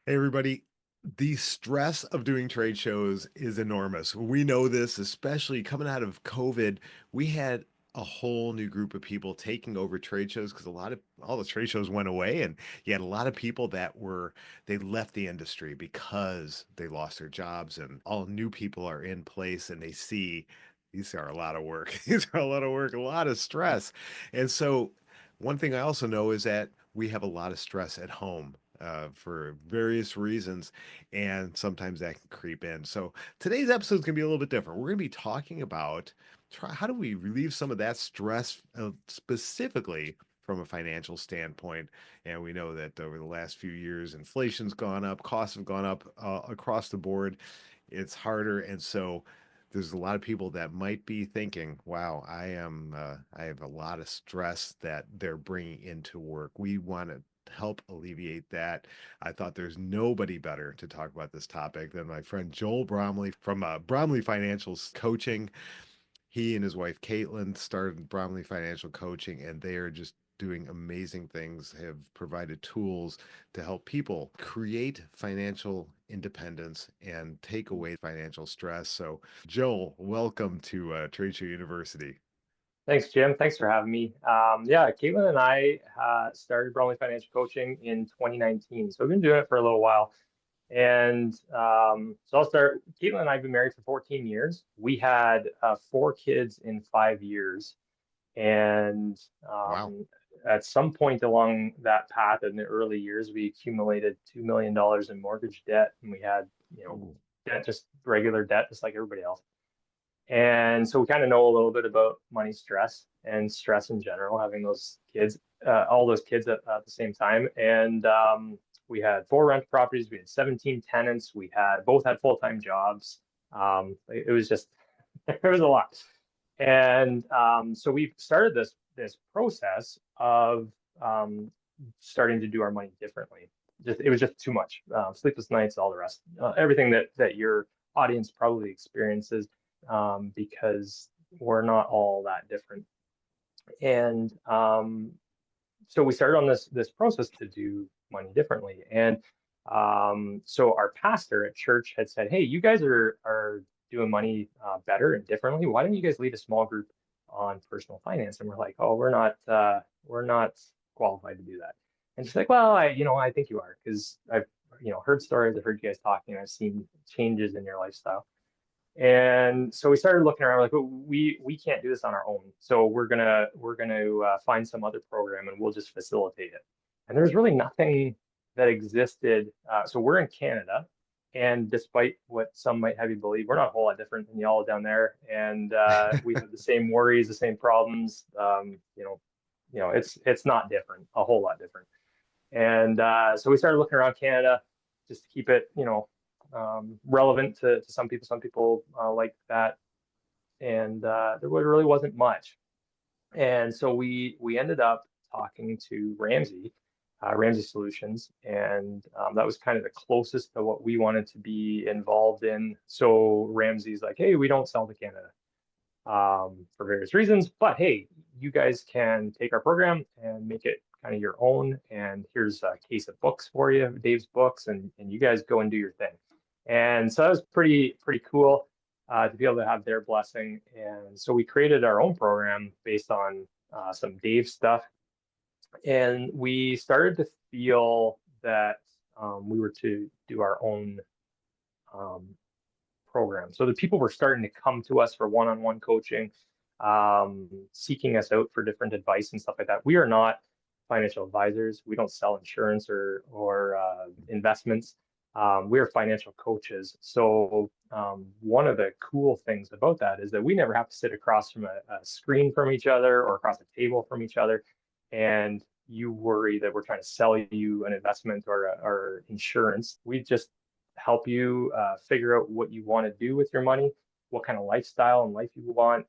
Hey, everybody. The stress of doing trade shows is enormous. We know this, especially coming out of COVID. We had a whole new group of people taking over trade shows because all the trade shows went away, and you had a lot of people they left the industry because they lost their jobs, and all new people are in place, and they see these are a lot of work. These are a lot of work, a lot of stress. And so, one thing I also know is that we have a lot of stress at home for various reasons, and sometimes that can creep in. So today's episode is going to be a little bit different. We're going to be talking about how do we relieve some of that stress, specifically from a financial standpoint. And we know that over the last few years, inflation's gone up, costs have gone up across the board. It's harder, and so there's a lot of people that might be thinking, "Wow, I have a lot of stress that they're bringing into work." We want to help alleviate that. I thought there's nobody better to talk about this topic than my friend Joel Bromley from Bromley Financial Coaching. He and his wife Kaitlin started Bromley Financial Coaching, and they are just doing amazing things, have provided tools to help people create financial independence and take away financial stress. So, Joel, welcome to Trade Show University. Thanks, Jim. Thanks for having me. Yeah, Caitlin and I started Bromley Financial Coaching in 2019. So we've been doing it for a little while. And so I'll start. Caitlin and I have been married for 14 years. We had four kids in 5 years. And Wow. at some point along that path in the early years, we accumulated $2 million in mortgage debt. And we had, you know, Oh, debt, just regular debt, just like everybody else. And so we kind of know a little bit about money stress and stress in general, having those kids, all those kids at the same time. And we had four rent properties, we had 17 tenants, we had both had full-time jobs. It was just there was a lot. And so we started this process of starting to do our money differently. Just it was just too much. Sleepless nights, all the rest, everything that your audience probably experiences, because we're not all that different. And so we started on this process to do money differently. And so our pastor at church had said, "Hey, you guys are doing money better and differently. Why don't you guys lead a small group on personal finance?" And we're like, "Oh, we're not qualified to do that." And she's like, "Well, I think you are because I've heard stories, I've heard you guys talking, I've seen changes in your lifestyle." And so we started looking around, like, "Well, we can't do this on our own. So we're gonna find some other program and we'll just facilitate it." And there's really nothing that existed. So we're in Canada, and despite what some might have you believe, we're not a whole lot different than y'all down there. And we have the same worries, the same problems. It's not different, a whole lot different. And so we started looking around Canada just to keep it, relevant to some people. Some people like that, and there really wasn't much. And so we ended up talking to Ramsey Solutions, and that was kind of the closest to what we wanted to be involved in. So Ramsey's like, "Hey, we don't sell to Canada for various reasons. But hey, you guys can take our program and make it kind of your own. And here's a case of books for you, Dave's books, and you guys go and do your thing." And so that was pretty cool to be able to have their blessing. And so we created our own program based on some Dave stuff, and we started to feel that we were to do our own um, program. So the people were starting to come to us for one-on-one coaching, seeking us out for different advice and stuff like that. We are not financial advisors. We don't sell insurance or investments. We are financial coaches. So one of the cool things about that is that we never have to sit across from a screen from each other or across a table from each other, and you worry that we're trying to sell you an investment or insurance. We just help you figure out what you want to do with your money, what kind of lifestyle and life you want,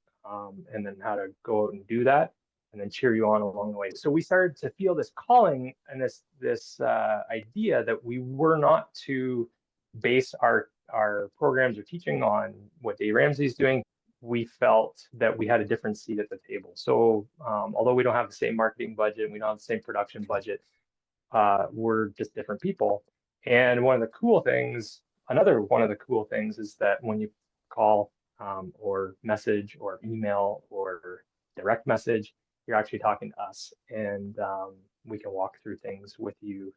and then how to go out and do that, and then cheer you on along the way. So we started to feel this calling and this idea that we were not to base our programs or teaching on what Dave Ramsey's doing. We felt that we had a different seat at the table. So although we don't have the same marketing budget, we don't have the same production budget, we're just different people. And one of the cool things, another one of the cool things is that when you call or message or email or direct message, you're actually talking to us, and we can walk through things with you.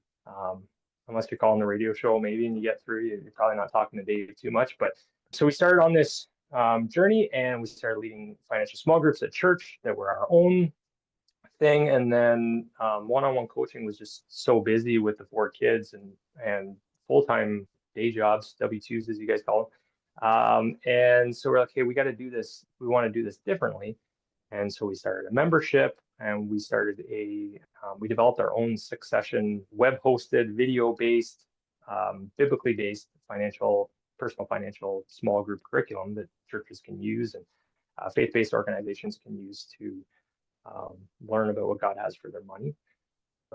Unless you're calling the radio show, maybe, and you get through, you're probably not talking to Dave too much. But so we started on this journey, and we started leading financial small groups at church that were our own thing. And then one-on-one coaching was just so busy with the four kids and full-time day jobs, W-2s as you guys call them. And so we're like, okay, we got to do this. We want to do this differently. And so we started a membership, and we developed our own 6-session web-hosted, video-based, biblically based personal financial small group curriculum that churches can use and faith-based organizations can use to learn about what God has for their money.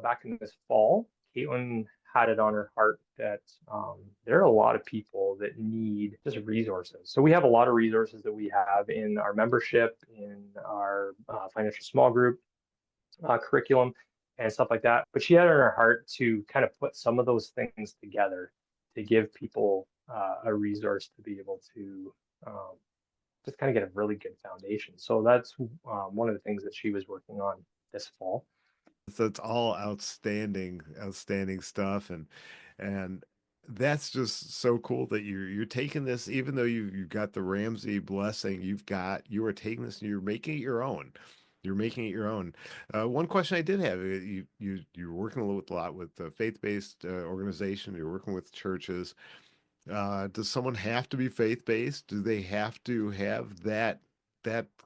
Back in this fall, Kaitlin had it on her heart that there are a lot of people that need just resources. So we have a lot of resources that we have in our membership, in our financial small group curriculum, and stuff like that. But she had it on her heart to kind of put some of those things together to give people a resource to be able to just kind of get a really good foundation. So that's one of the things that she was working on this fall. So it's all outstanding, outstanding stuff, and that's just so cool that you're taking this, even though you got the Ramsey blessing, you are taking this and you're making it your own. You're making it your own. One question I did have, you're working a lot with the faith-based organization. You're working with churches. Does someone have to be faith-based? Do they have to have that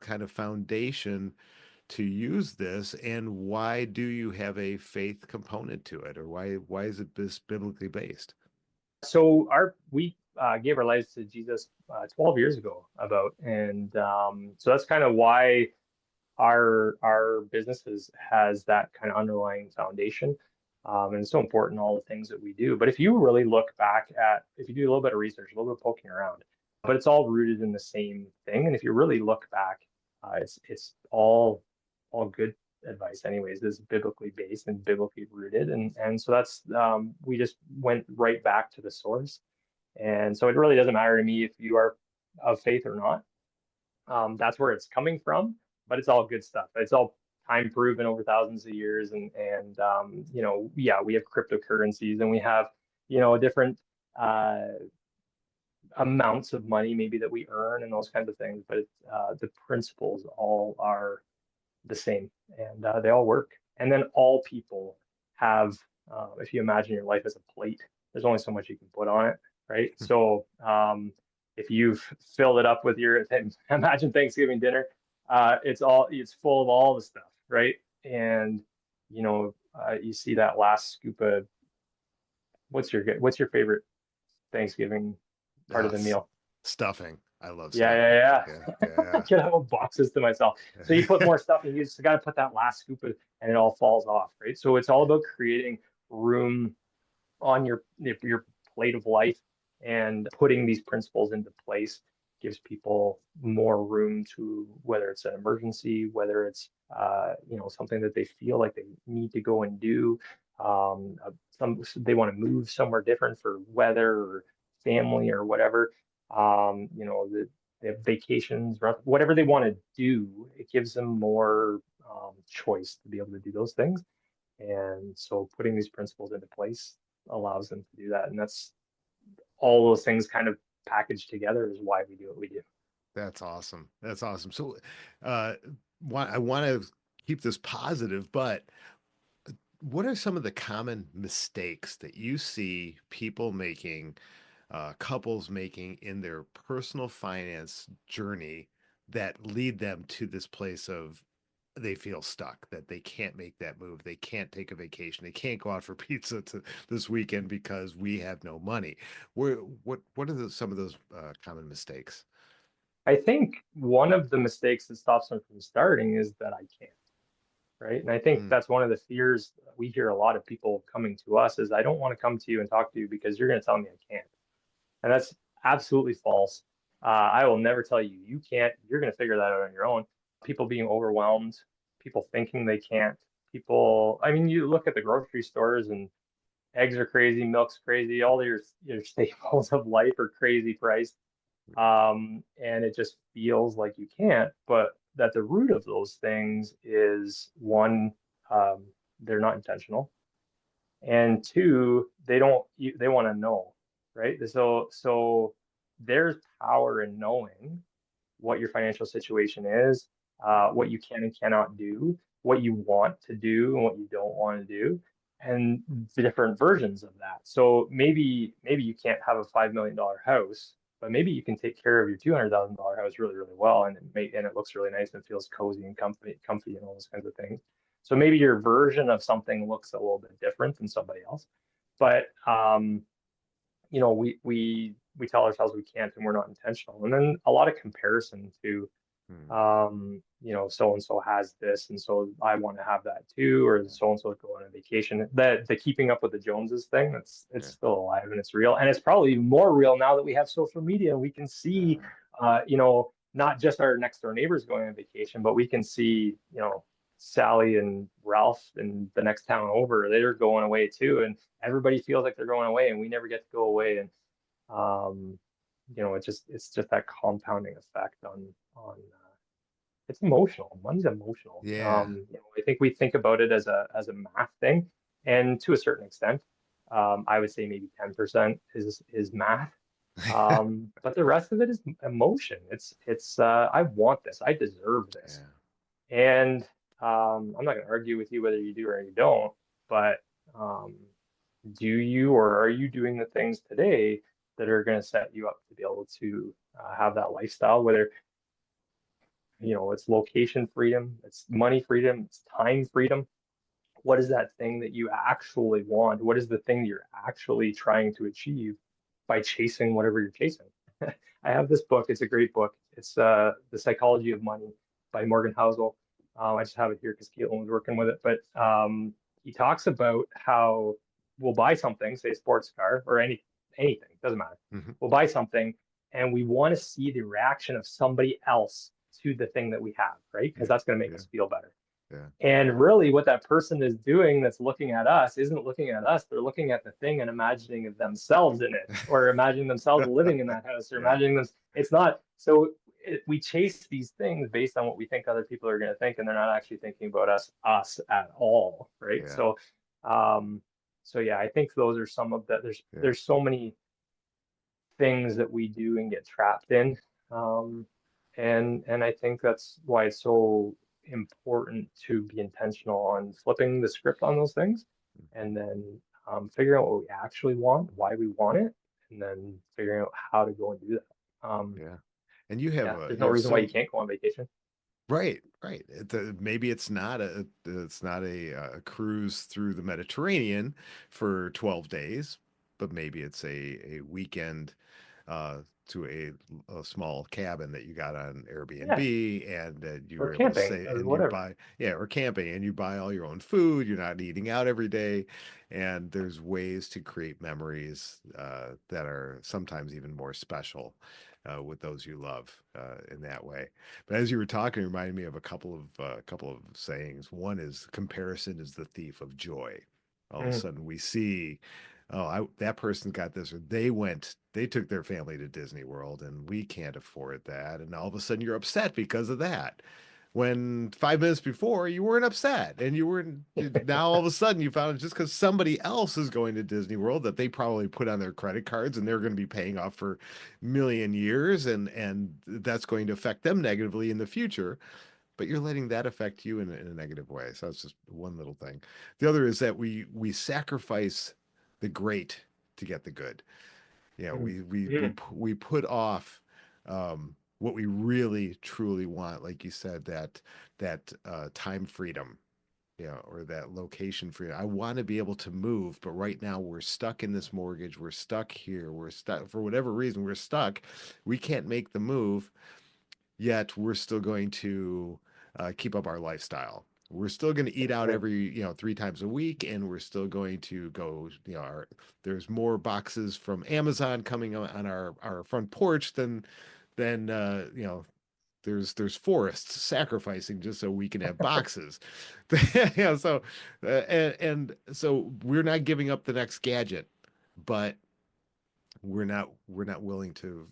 kind of foundation to use this? And why do you have a faith component to it, or why is it this biblically based? So we gave our lives to Jesus 12 years ago and so that's kind of why our business has that kind of underlying foundation. And it's so important, all the things that we do. But if you really look back if you do a little bit of research, a little bit of poking around, but it's all rooted in the same thing. And if you really look back, it's all good advice anyways. This is biblically based and biblically rooted. And so that's we just went right back to the source. And so it really doesn't matter to me if you are of faith or not. That's where it's coming from, but it's all good stuff. It's all time proven over thousands of years, and yeah, we have cryptocurrencies and we have different uh, amounts of money maybe that we earn and those kinds of things, but the principles all are the same, and they all work. And then all people have, if you imagine your life as a plate, there's only so much you can put on it, right? So if you've filled it up with imagine Thanksgiving dinner, it's full of all the stuff, right? And you see that last scoop of what's your favorite Thanksgiving part of the S- meal? Stuffing. I love Yeah, stuffing. yeah, Yeah, yeah. I could have boxes to myself. So you put more stuff in, you just got to put that last scoop of, and it all falls off, right? So it's all about creating room on your plate of life, and putting these principles into place gives people more room to, whether it's an emergency, whether it's something that they feel like they need to go and do. Some they want to move somewhere different for weather or family or whatever. They have vacations, whatever they want to do. It gives them more choice to be able to do those things. And so putting these principles into place allows them to do that. And that's all those things kind of packaged together is why we do what we do. that's awesome. That's awesome. So, uh, I want to keep this positive, but what are some of the common mistakes that you see people making, couples making in their personal finance journey that lead them to this place of they feel stuck, that they can't make that move, they can't take a vacation, they can't go out for pizza this weekend because we have no money? What are some of those common mistakes? I think one of the mistakes that stops them from starting is that I can't, right? And I think Mm, that's one of the fears we hear a lot of people coming to us is I don't want to come to you and talk to you because you're going to tell me I can't. And that's absolutely false. I will never tell you you can't. You're going to figure that out on your own. People being overwhelmed, people thinking they can't, people, I mean, you look at the grocery stores, and eggs are crazy, milk's crazy, all your staples of life are crazy priced. And it just feels like you can't. But at the root of those things is one, um, they're not intentional, and two, they want to know, right? So there's power in knowing what your financial situation is, what you can and cannot do, what you want to do and what you don't want to do, and the different versions of that. So maybe you can't have a $5 million house, but maybe you can take care of your $200,000 house really, really well, and it looks really nice and feels cozy and comfy and all those kinds of things. So maybe your version of something looks a little bit different than somebody else, but we tell ourselves we can't and we're not intentional, and then a lot of comparison to Hmm. so and so has this, and so I want to have that too, or Yeah. so and so is going on vacation. The keeping up with the Joneses thing, it's Yeah. still alive and it's real, and it's probably even more real now that we have social media. We can see, Yeah. not just our next door neighbors going on vacation, but we can see, Sally and Ralph in the next town over, they're going away too, and everybody feels like they're going away, and we never get to go away, and um, it's just that compounding effect on it's emotional. Money's emotional. Yeah. I think we think about it as a math thing, and to a certain extent, I would say maybe 10% is math, but the rest of it is emotion. It's I want this. I deserve this, Yeah. and I'm not going to argue with you whether you do or you don't, but um, do you or are you doing the things today that are going to set you up to be able to have that lifestyle, whether it's location freedom, it's money freedom, it's time freedom. What is that thing that you actually want? What is the thing you're actually trying to achieve by chasing whatever you're chasing? I have this book. It's a great book. It's The Psychology of Money by Morgan Housel. I just have it here because Caitlin was working with it. But he talks about how we'll buy something, say a sports car or anything, doesn't matter. Hmm. We'll buy something and we want to see the reaction of somebody else to the thing that we have, right? Because Yeah. that's going to make Yeah. us feel better. Yeah. And really, what that person is doing that's looking at us isn't looking at us. They're looking at the thing and imagining themselves in it, or imagining themselves living in that house, or Yeah. imagining them. It's not so. We chase these things based on what we think other people are going to think, and they're not actually thinking about us at all, right? Yeah. Um, so yeah, I think those are some of the. Yeah. There's so many things that we do and get trapped in. Um, and I think that's why it's so important to be intentional on flipping the script on those things, and then figuring out what we actually want, why we want it, and then figuring out how to go and do that. Yeah. And you have Yeah, there's you no have reason why so you can't go on vacation. right, right. Maybe it's not a cruise through the Mediterranean for 12 days, but maybe it's a weekend uh, to a small cabin that you got on Yeah, Airbnb, and you or were able to camping stay or and you whatever. buy, yeah, or camping, and you buy all your own food. You're not eating out every day, and there's ways to create memories that are sometimes even more special with those you love in that way. But as you were talking, it reminded me of a couple of sayings. One is comparison is the thief of joy. All of a Mm. sudden, we see, oh, that person got this, or they took their family to Disney World, and we can't afford that. And all of a sudden, you're upset because of that. When 5 minutes before you weren't upset, and you weren't, now all of a sudden you found just because somebody else is going to Disney World that they probably put on their credit cards and they're going to be paying off for million years, and that's going to affect them negatively in the future, but you're letting that affect you in a negative way. So it's just one little thing. The other is that we sacrifice the great to get the good. Yeah, Mm. we put off what we really truly want, like you said, that time freedom, or that location freedom. I want to be able to move, but right now we're stuck in this mortgage. We're stuck here. We're stuck for whatever reason. We're stuck. We can't make the move, yet we're still going to keep up our lifestyle. We're still going to eat out Mm. every, 3 times a week, and we're still going to go, there's more boxes from Amazon coming on our front porch than there's forests sacrificing just so we can have boxes. Yeah, so and so we're not giving up the next gadget, but we're not willing to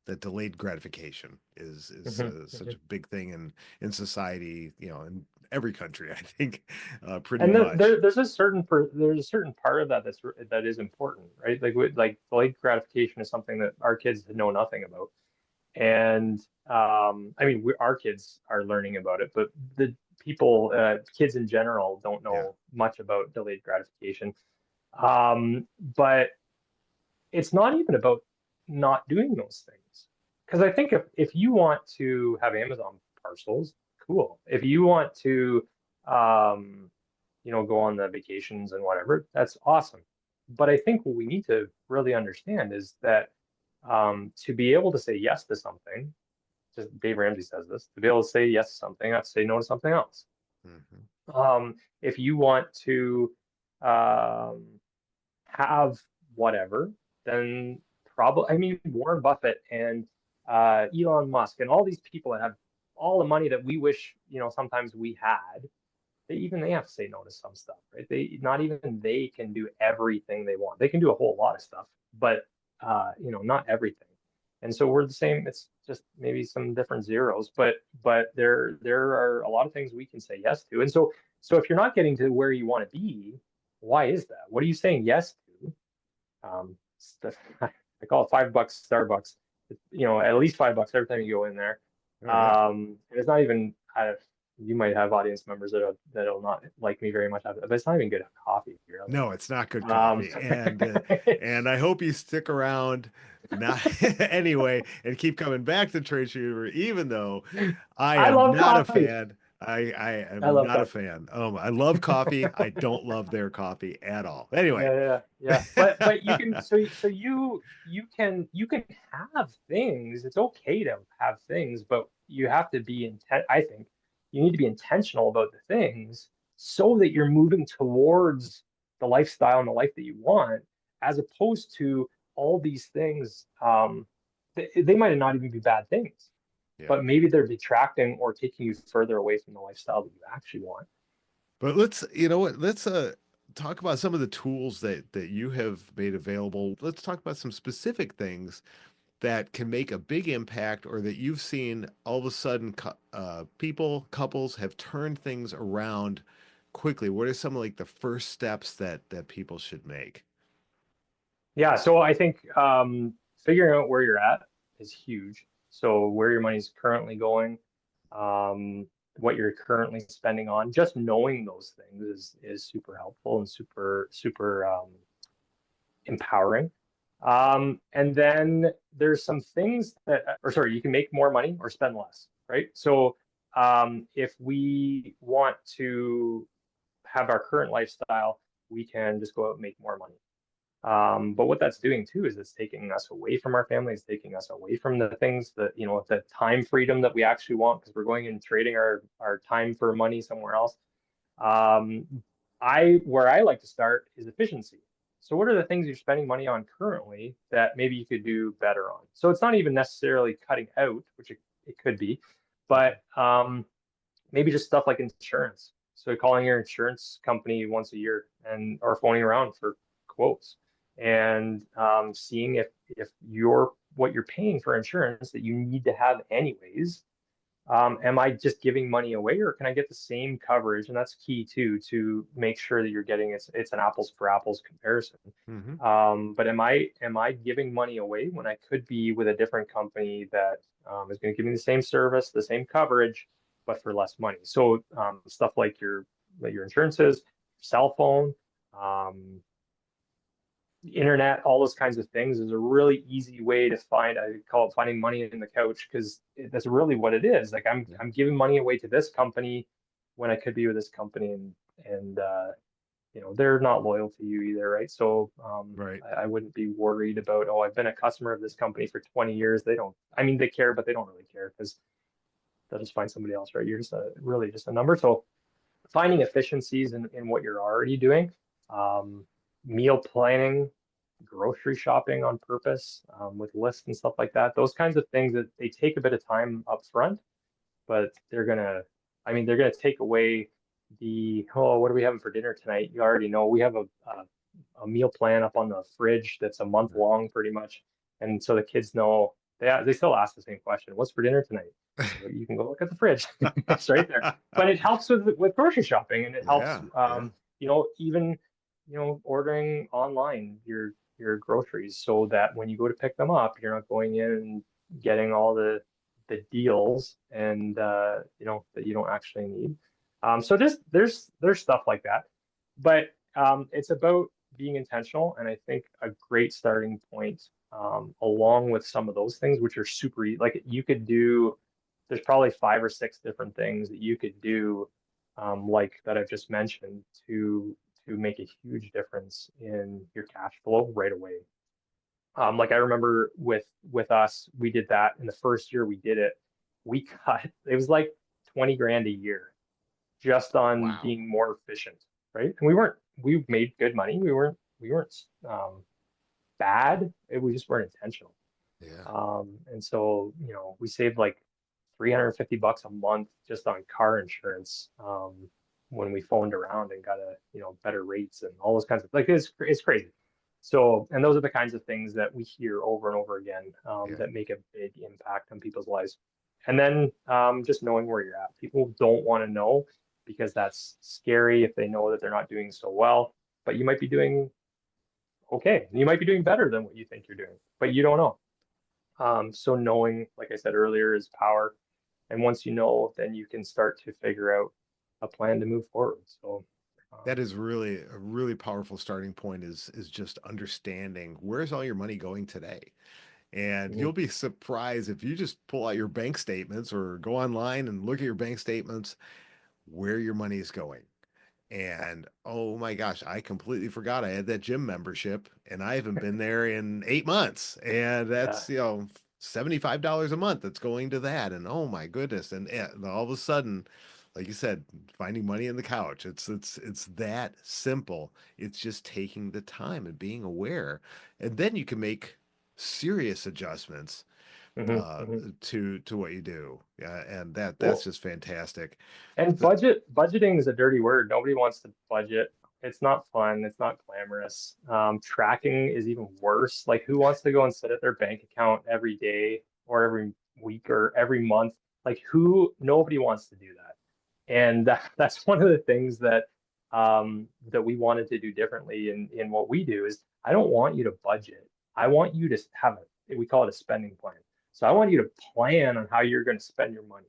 that delayed gratification is Mhm, such mhm. a big thing in society, in every country, I think, pretty And then much. there's a certain part of that that is important, right? Like delayed gratification is something that our kids know nothing about. And I mean, our kids are learning about it, but the kids in general don't Yeah. know much about delayed gratification. But it's not even about not doing those things. Because I think if you want to have Amazon parcels, cool. If you want to, um, go on the vacations and whatever, that's awesome. But I think what we need to really understand is that to be able to say yes to something, just Dave Ramsey says this, to be able to say yes to something, I have to say no to something else. Hmm. If you want to um, have whatever, then probably, I mean, Warren Buffett and Elon Musk and all these people that have all the money that we wish, sometimes we had, they have to say no to some stuff, right? Not even they can do everything they want. They can do a whole lot of stuff, but not everything. And so we're the same. It's just maybe some different zeros, but there are a lot of things we can say yes to. And so if you're not getting to where you want to be, why is that? What are you saying yes to? Stuff, I call it $5 Starbucks. At least $5 every time you go in there. Oh yeah. And it's not even. You might have audience members that'll not like me very much, but it's not even good coffee, really. No, it's not good Um, coffee, and I hope you stick around, not anyway, and keep coming back to Trade Shooter, even though I I am love not a coffee. fan. I I am love not a coffee. fan. I love coffee. I don't love their coffee at all. Anyway, Yeah. But you can so you can have things. It's okay to have things, but you have to be intent. I think you need to be intentional about the things so that you're moving towards the lifestyle and the life that you want, as opposed to all these things. They might not even be bad things, yeah. but maybe they're detracting or taking you further away from the lifestyle that you actually want. But let's talk about some of the tools that you have made available. Let's talk about some specific things that can make a big impact or that you've seen all of a sudden couples have turned things around quickly. What are some like the first steps that people should make? Yeah, so I think figuring out where you're at is huge. So where your money's currently going, um, what you're currently spending on, just knowing those things is super helpful and super empowering. And then there's some things or sorry, you can make more money or spend less, right? So if we want to have our current lifestyle, we can just go out and make more money. But what that's doing too is it's taking us away from our families, taking us away from the things that, the time freedom that we actually want because we're going and trading our time for money somewhere else. Um, where I like to start is efficiency. So what are the things you're spending money on currently that maybe you could do better on? So it's not even necessarily cutting out, which it could be, Mhm. but maybe just stuff like insurance. So calling your insurance company once a year and or phoning around for quotes and seeing if what you're paying for insurance that you need to have anyways, am I just giving money away or can I get the same coverage? And that's key too, to make sure that you're getting it's an apples for apples comparison. Mhm. But am I giving money away when I could be with a different company that is going to give me the same service, the same coverage, but for less money? So stuff like your insurances, cell phone, um, internet, all those kinds of things is a really easy way to I call it finding money in the couch because that's really what it is. Like Yeah. I'm giving money away to this company when I could be with this company and they're not loyal to you either, right? So Right. I wouldn't be worried about, oh, I've been a customer of this company for 20 years. They don't, I mean, they care, but they don't really care because they'll just find somebody else, right? You're really just a number. So finding efficiencies in what you're already doing, um, meal planning, grocery shopping on purpose, with lists and stuff like that. Those kinds of things that they take a bit of time up front, but they're gonna take away the, oh, what are we having for dinner tonight? You already know we have a meal plan up on the fridge that's a month long pretty much. And so the kids know, they still ask the same question, what's for dinner tonight? So you can go look at the fridge. It's right there. But it helps with grocery shopping, and it helps, Yeah, yeah. even, ordering online your groceries, so that when you go to pick them up, you're not going in and getting all the deals, and that you don't actually need. So there's stuff like that, but it's about being intentional, and I think a great starting point, along with some of those things, which are super like you could do. There's probably 5 or 6 different things that you could do, like that I've just mentioned, to make a huge difference in your cash flow right away. Like I remember with us, we did that in the first year we did it. We cut, it was like 20 grand a year just on Wow. being more efficient, right? And we made good money. We weren't bad. We just weren't intentional. Yeah. And so, we saved like $350 a month just on car insurance, when we phoned around and got better rates and all those kinds of, like, it's crazy. So, and those are the kinds of things that we hear over and over again, Yeah. that make a big impact on people's lives. And then, just knowing where you're at. People don't want to know, because that's scary if they know that they're not doing so well. But you might be doing okay. You might be doing better than what you think you're doing, but you don't know. So knowing, like I said earlier, is power. And once you know, then you can start to figure out a plan to move forward. So, um, That is really a really powerful starting point is just understanding where's all your money going today. And mhm, you'll be surprised if you just pull out your bank statements or go online and look at your bank statements where your money is going. And oh my gosh, I completely forgot I had that gym membership and I haven't been there in 8 months. And yeah. that's, $75 a month that's going to that. And oh my goodness. And all of a sudden, like you said, finding money in the couch. It's that simple. It's just taking the time and being aware. And then you can make serious adjustments Hmm, hmm. to what you do. Yeah, and that's Well, just fantastic. and So, budgeting is a dirty word. Nobody wants to budget. It's not fun. It's not glamorous. Tracking is even worse. Like, who wants to go and sit at their bank account every day or every week or every month? Like, nobody wants to do that. And that's one of the things that we wanted to do differently in what we do is, I don't want you to budget. I want you to have we call it a spending plan. So I want you to plan on how you're going to spend your money,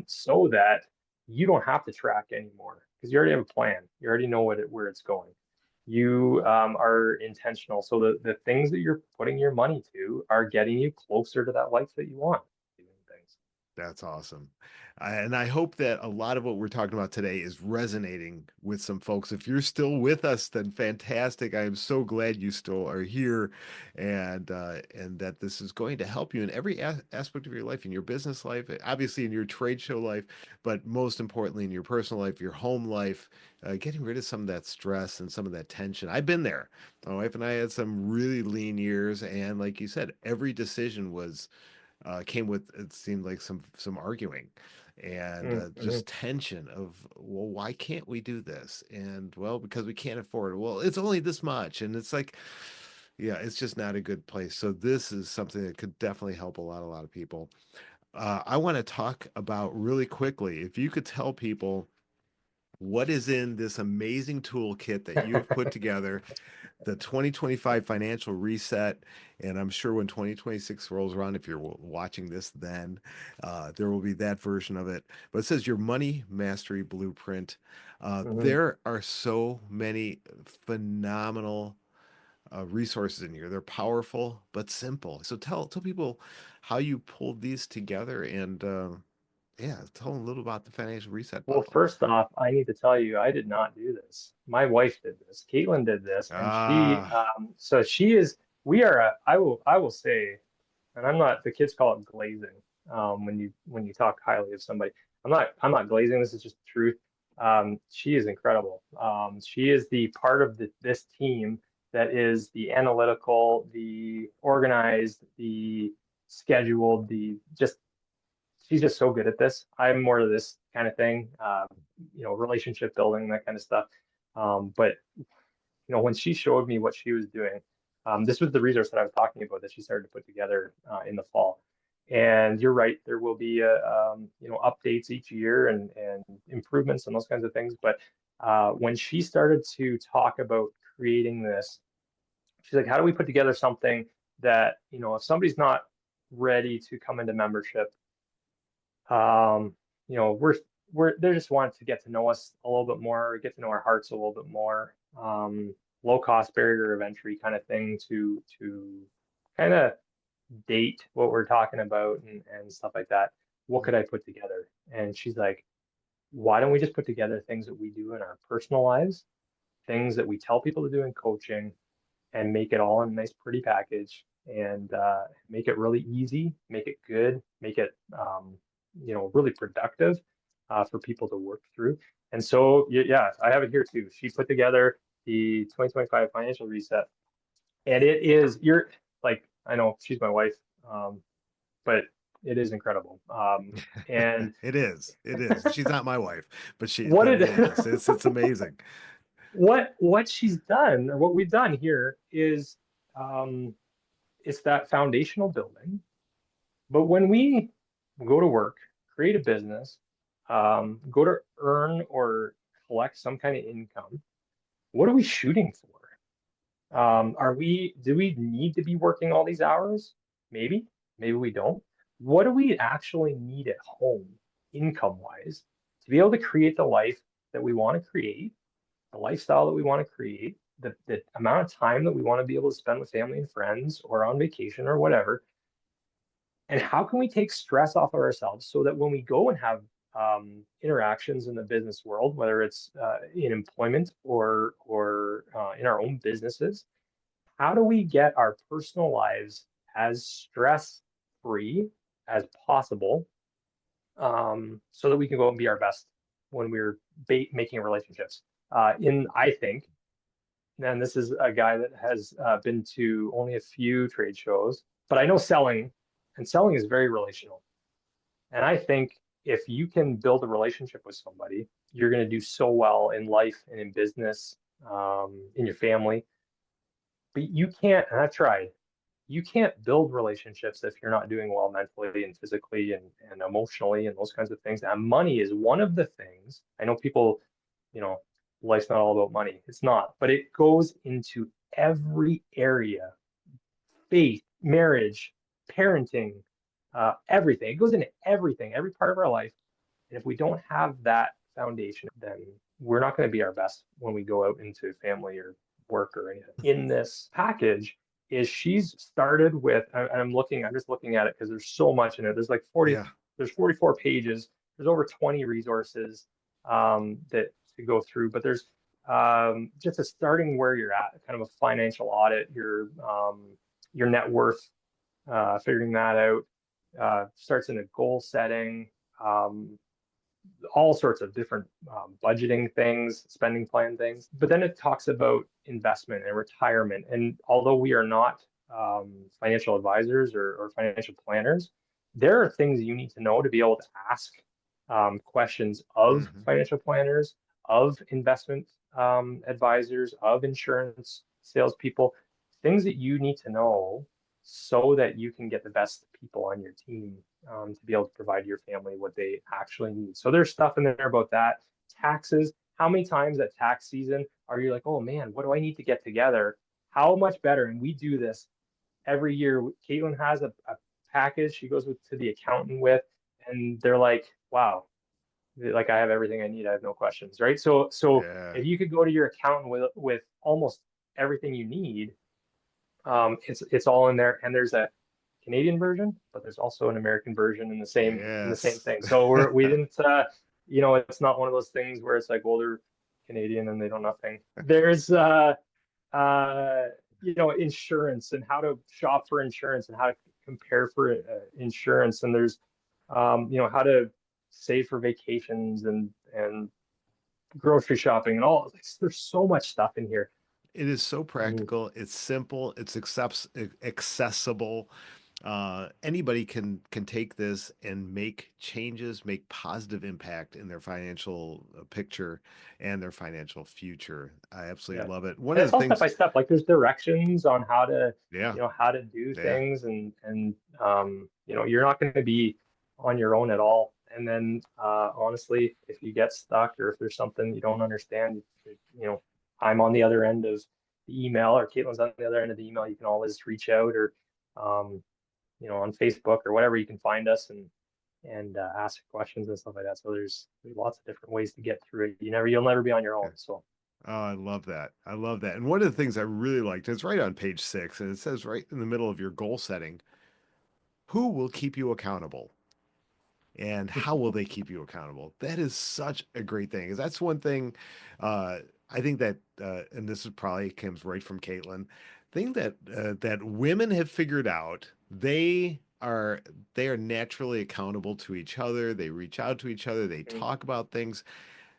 so that you don't have to track anymore, because you already have a plan. You already know where it's going. You, are intentional. So the things that you're putting your money to are getting you closer to that life that you want. Doing things. that's awesome. And I hope that a lot of what we're talking about today is resonating with some folks. If you're still with us, then fantastic. I am so glad you still are here, and that this is going to help you in every aspect of your life, in your business life, obviously in your trade show life, but most importantly in your personal life, your home life, getting rid of some of that stress and some of that tension. I've been there. My wife and I had some really lean years, and like you said, every decision was came with, it seemed like, some arguing and Mm-hmm. just tension of, well, why can't we do this? And well, because we can't afford it. Well, it's only this much, and it's like, yeah, it's just not a good place. So this is something that could definitely help a lot of people. I want to talk about really quickly, if you could tell people what is in this amazing toolkit that you have put together, the 2025 financial reset. And I'm sure when 2026 rolls around, if you're watching this then, there will be that version of it. But it says your money mastery blueprint. Hmm. There are so many phenomenal resources in here. They're powerful but simple. So tell people how you pulled these together, and yeah, tell them a little about the financial reset Well, bundle. first off, I need to tell you, I did not do this. My wife did this. Kaitlin did this, and Ah, so she is. We are I will say, and I'm not. The kids call it glazing. When you talk highly of somebody, I'm not glazing. This is just the truth. She is incredible. She is the part of this team that is the analytical, the organized, the scheduled, the just she's just so good at this. I'm more of this kind of thing, relationship building, that kind of stuff. But when she showed me what she was doing, this was the resource that I was talking about that she started to put together in the fall. And you're right, there will be updates each year and improvements and those kinds of things. But when she started to talk about creating this, she's like, how do we put together something that, if somebody's not ready to come into membership, um, they just want to get to know us a little bit more, get to know our hearts a little bit more. Low cost barrier of entry kind of thing to kind of date what we're talking about and stuff like that. What could I put together? And she's like, why don't we just put together things that we do in our personal lives, things that we tell people to do in coaching, and make it all in a nice, pretty package, and make it really easy, make it good, make it really productive for people to work through. And so, yeah, I have it here too. She put together the 2025 financial reset, and it is you're like I know she's my wife, but it is incredible. And It is. It is. She's not my wife, but what it is. it It's amazing. what she's done, or what we've done here, is um, it's that foundational building. But when we go to work, create a business, go to earn or collect some kind of income, what are we shooting for? Do we need to be working all these hours? Maybe, maybe we don't. What do we actually need at home, income wise, to be able to create the life that we want to create, the lifestyle that we want to create, the amount of time that we want to be able to spend with family and friends or on vacation or whatever? And how can we take stress off of ourselves so that when we go and have interactions in the business world, whether it's in employment or in our own businesses, how do we get our personal lives as stress free as possible, so that we can go and be our best when we're making relationships? I think, and this is a guy that has been to only a few trade shows, but I know selling, and selling is very relational. And I think if you can build a relationship with somebody, you're going to do so well in life and in business, in your family. But you can't, and I've tried, you can't build relationships if you're not doing well mentally and physically and emotionally and those kinds of things. And money is one of the things. I know people, you know, life's not all about money. It's not, but it goes into every area: faith, marriage, parenting, everything. It goes into everything, every part of our life. And if we don't have that foundation, then we're not going to be our best when we go out into family or work or anything. In this package, is she's started with, I'm just looking at it because there's so much in it. There's like 40, Yeah. there's 44 pages. There's over 20 resources that to go through, but there's just a starting where you're at, kind of a financial audit, your net worth, figuring that out, starts in a goal setting, um, all sorts of different budgeting things, spending plan things. But then it talks about investment and retirement. And although we are not financial advisors or financial planners, there are things you need to know to be able to ask questions of Hmm. financial planners, of investment advisors, of insurance salespeople, things that you need to know so that you can get the best people on your team to be able to provide your family what they actually need. So there's stuff in there about that. Taxes. How many times at tax season are you like, oh man, what do I need to get together? How much better? And we do this every year. Kaitlin has a package she goes to the accountant with, and they're like, wow, like I have everything I need. I have no questions, right? So Yeah. if you could go to your accountant with almost everything you need, it's all in there. And there's a Canadian version, but there's also an American version in the same Yes. thing. So we didn't, it's not one of those things where it's like, well, they're Canadian and they know nothing. There's uh, insurance and how to shop for insurance and how to compare for insurance. And there's how to save for vacations and grocery shopping and all. There's so much stuff in here. It is so Mhm. practical. It's simple. It's accessible. Anybody can take this and make changes, make positive impact in their financial picture and their financial future. I Yeah. absolutely love it. One And of it's the all step things, by step. Like there's directions on how to, yeah, how to do yeah, things, and you're not going to be on your own at all. And then honestly, if you get stuck or if there's something you don't understand, you know, I'm on the other end of the email, or Caitlin's on the other end of the email. You can always reach out, or um, on Facebook or whatever, you can find us and ask questions and stuff like that. So there's lots of different ways to get through it. You'll never be on your yeah. own. So. Oh, I love that. I love that. And one of the things I really liked is right on page 6, and it says right in the middle of your goal setting, who will keep you accountable? And how will they keep you accountable? That is such a great thing. 'Cause that's one thing I think that, and this is probably comes right from Kaitlin, thing that that women have figured out. They are naturally accountable to each other. They reach out to each other. They Mhm. talk about things.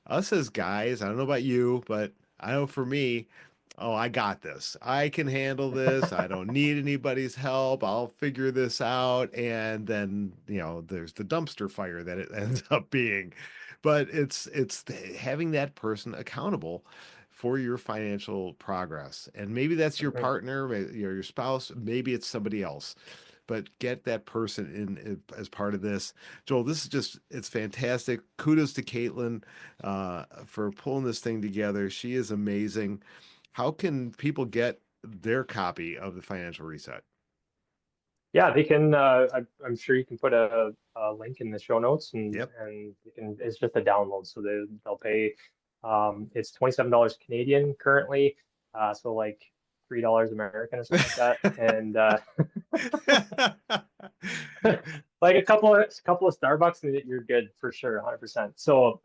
Us as guys, I don't know about you, but I know for me, oh, I got this. I can handle this. I don't need anybody's help. I'll figure this out. And then, there's the dumpster fire that it ends up being. But having that person accountable for your financial progress. And maybe that's your Mhm. partner, your spouse, maybe it's somebody else, but get that person in as part of this. Joel, this is it's fantastic. Kudos to Kaitlin for pulling this thing together. She is amazing. How can people get their copy of the Financial Reset? Yeah, they can. I'm sure you can put a link in the show notes, and Yep. you can. It's just a download, so they'll pay. It's $27 Canadian currently, so like $3 American or something like that, and like a couple of Starbucks, and you're good for sure, 100%. So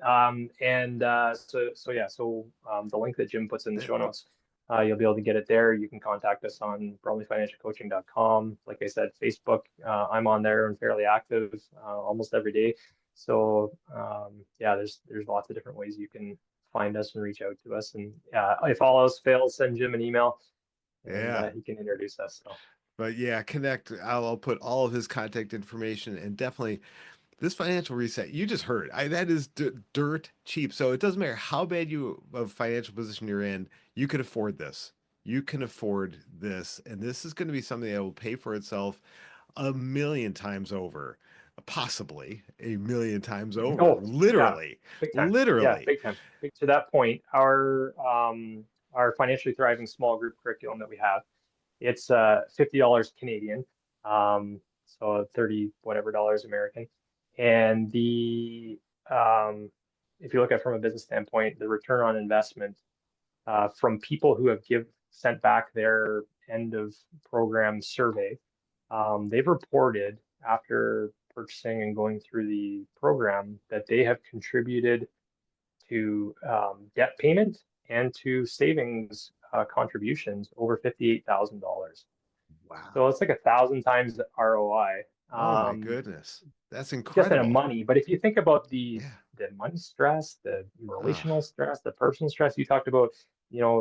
yeah, the link that Jim puts in the show notes, you'll be able to get it there. You can contact us on bromleyfinancialcoaching.com. Like I said, Facebook, I'm on there and fairly active almost every day. So yeah, there's lots of different ways you can find us and reach out to us. And if all else fails, send Jim an email, and Yeah. he can introduce us. So. But yeah, connect. I'll put all of his contact information and definitely this financial reset. You just heard. That is dirt cheap. So it doesn't matter how bad you of financial position you're in, you can afford this. You can afford this, and this is going to be something that will pay for itself a million times over, possibly a million times over. Oh, yeah, Literally, big time. Yeah, literally. big time. To that point, our financially thriving small group curriculum that we have, it's $50 Canadian, so 30 whatever dollars American. And the if you look at it from a business standpoint, the return on investment from people who have sent back their end of program survey, they've reported after purchasing and going through the program that they have contributed to debt payment and to savings contributions over $58,000. So Wow. it's like 1,000 times the ROI. Oh my goodness. That's Just in a incredible. money. But if you think about the Yeah. money stress, the Ah, relational stress, the personal stress, you talked about,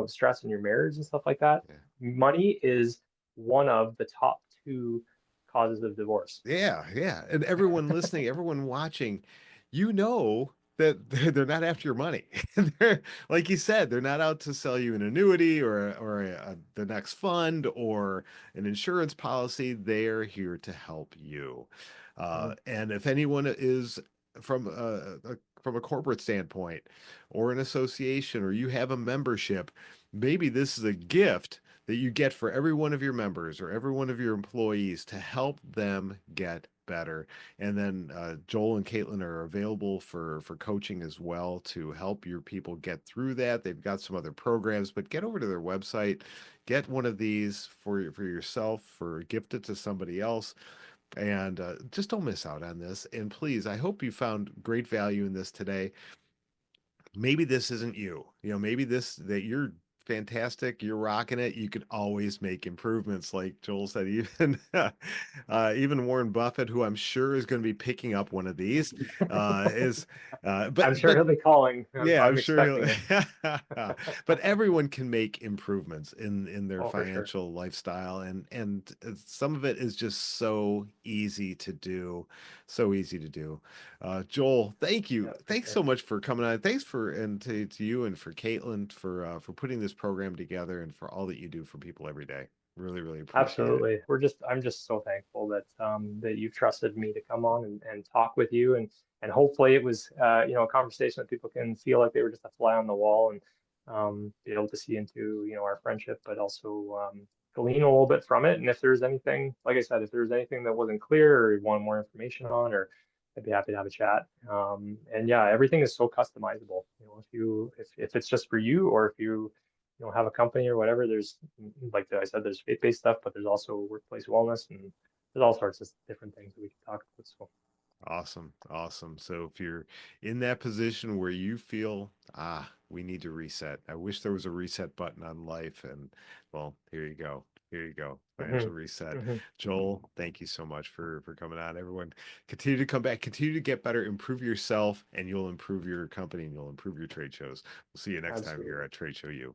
stress in your marriage and stuff like that. yeah. Money is one of the top two causes of divorce. Yeah, yeah. And everyone listening, everyone watching, that they're not after your money. They're, like you said, they're not out to sell you an annuity or the next fund or an insurance policy. They're here to help you. Mhm. And if anyone is from a corporate standpoint or an association or you have a membership, maybe this is a gift that you get for every one of your members or every one of your employees to help them get better. And then Joel and Kaitlin are available for coaching as well to help your people get through that. They've got some other programs, but get over to their website, get one of these for yourself, for gift it to somebody else, and just don't miss out on this. And please, I hope you found great value in this today. Maybe this isn't you. Maybe this that you're fantastic. You're rocking it. You can always make improvements, like Joel said. Even even Warren Buffett, who I'm sure is going to be picking up one of these, is I'm sure he'll be calling. yeah, I'm I'm sure expecting it. but everyone can make improvements in their Oh, for sure. financial lifestyle, and some of it is just so easy to do, so easy to do. Joel, thank you. Yeah, for Thanks sure. so much for coming on. Thanks for and to you and for Kaitlin for putting this program together and for all that you do for people every day. Really, really appreciate it. Absolutely. I'm just so thankful that that you trusted me to come on and talk with you, and hopefully it was a conversation that people can feel like they were just a fly on the wall, and be able to see into our friendship, but also glean a little bit from it. And if there's anything, like I said, if there's anything that wasn't clear or you want more information on, or I'd be happy to have a chat. And yeah, everything is so customizable. If it's just for you, or if you have a company or whatever, there's, like I said, there's faith-based stuff, but there's also workplace wellness, and there's all sorts of different things that we can talk about. So Awesome. Awesome. So if you're in that position where you feel, we need to reset. I wish there was a reset button on life. And well, here you go. Here you go. hmm Financial reset. hmm Joel, thank you so much for coming on. Everyone, continue to come back, continue to get better, improve yourself, and you'll improve your company and you'll improve your trade shows. We'll see you next time here absolutely. at Trade Show U.